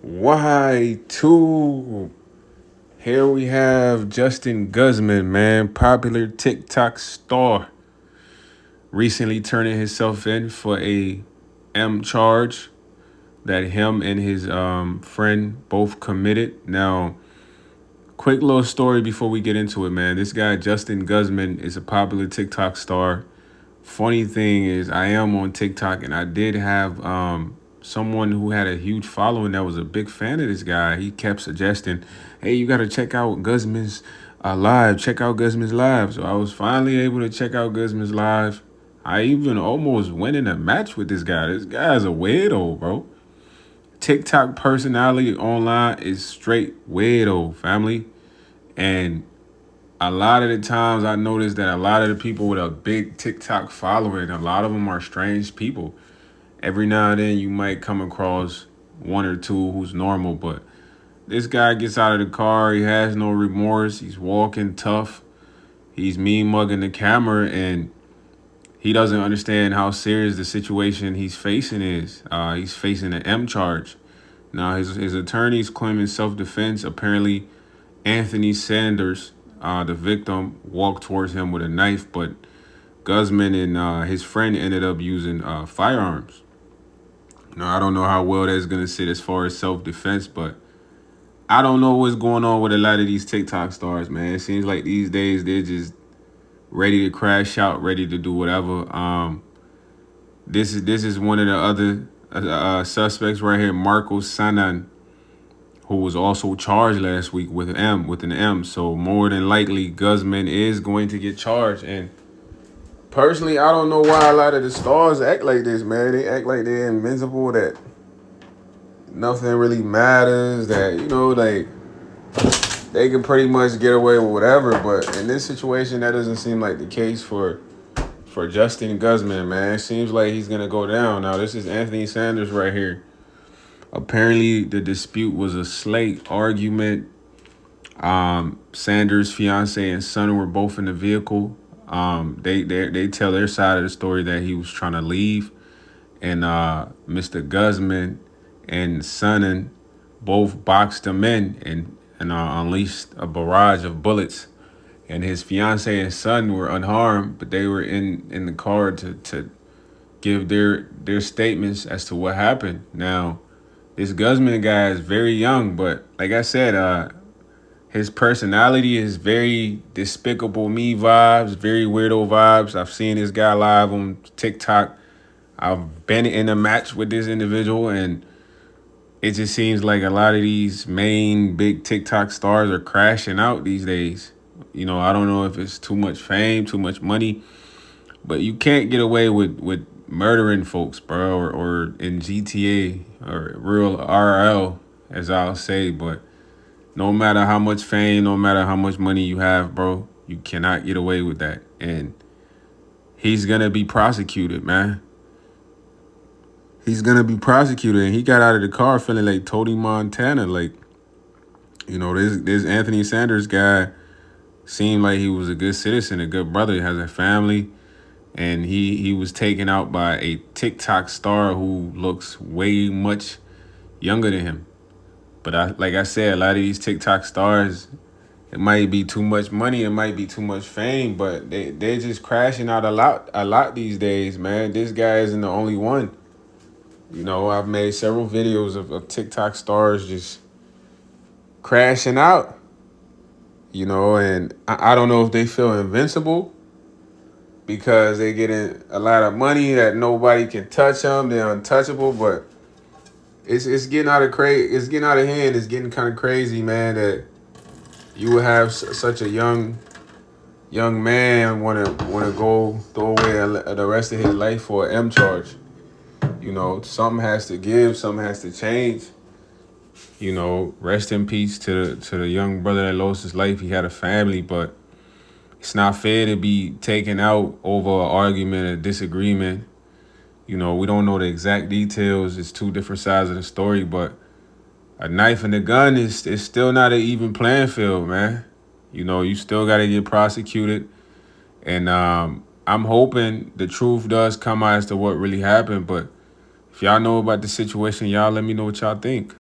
Why two? Here we have Justin Guzman, man, popular TikTok star, recently turning himself in for a M charge that him and his friend both committed. Now, quick little story before we get into it, man. This guy Justin Guzman is a popular TikTok star. Funny thing is, I am on TikTok, and I did have someone who had a huge following that was a big fan of this guy. He kept suggesting, "Hey, you got to check out Guzman's live. Check out Guzman's live." So I was finally able to check out Guzman's live. I even almost went in a match with this guy. This guy's a weirdo, bro. TikTok personality online is straight weirdo, family. And a lot of the times I noticed that a lot of the people with a big TikTok following, a lot of them are strange people. Every now and then you might come across one or two who's normal, but this guy gets out of the car, he has no remorse, he's walking tough, he's mean mugging the camera, and he doesn't understand how serious the situation he's facing is. He's facing an M charge. Now his attorney's claiming self-defense. Apparently Anthony Sanders, the victim, walked towards him with a knife, but Guzman and his friend ended up using firearms. Now, I don't know how well that's going to sit as far as self-defense, but I don't know what's going on with a lot of these TikTok stars, man. It seems like these days they're just ready to crash out, ready to do whatever. This is one of the other suspects right here, Marco Sanan, who was also charged last week with an M. So more than likely, Guzman is going to get charged. And personally, I don't know why a lot of the stars act like this, man. They act like they're invincible, that nothing really matters, that, like they can pretty much get away with whatever. But in this situation, that doesn't seem like the case for Justin Guzman, man. It seems like he's going to go down. Now, this is Anthony Sanders right here. Apparently, the dispute was a slight argument. Sanders' fiance and son were both in the vehicle. They tell their side of the story that he was trying to leave, and Mr. Guzman and Sonnen both boxed him in and unleashed a barrage of bullets. And his fiance and son were unharmed, but they were in the car to give their statements as to what happened. Now, this Guzman guy is very young, but like I said, his personality is very Despicable Me vibes, very weirdo vibes. I've seen this guy live on TikTok. I've been in a match with this individual, and it just seems like a lot of these main big TikTok stars are crashing out these days. I don't know if it's too much fame, too much money, but you can't get away with murdering folks, bro, or in GTA or real RL, as I'll say. But no matter how much fame, no matter how much money you have, bro, you cannot get away with that. And he's going to be prosecuted, man. He's going to be prosecuted. And he got out of the car feeling like Tony Montana. Like, this Anthony Sanders guy seemed like he was a good citizen, a good brother. He has a family. And he was taken out by a TikTok star who looks way much younger than him. But like I said, a lot of these TikTok stars, it might be too much money, it might be too much fame, but they're just crashing out a lot these days, man. This guy isn't the only one. I've made several videos of TikTok stars just crashing out. And I don't know if they feel invincible because they getting a lot of money that nobody can touch them. They're untouchable, but it's getting out of It's getting out of hand. It's getting kind of crazy, man, that you would have such a young man want to go throw away the rest of his life for an M charge. Something has to give, something has to change. Rest in peace to the young brother that lost his life. He had a family, but it's not fair to be taken out over an argument, a disagreement. We don't know the exact details. It's two different sides of the story, but a knife and a gun is still not an even playing field, man. You still got to get prosecuted. And I'm hoping the truth does come out as to what really happened. But if y'all know about the situation, y'all let me know what y'all think.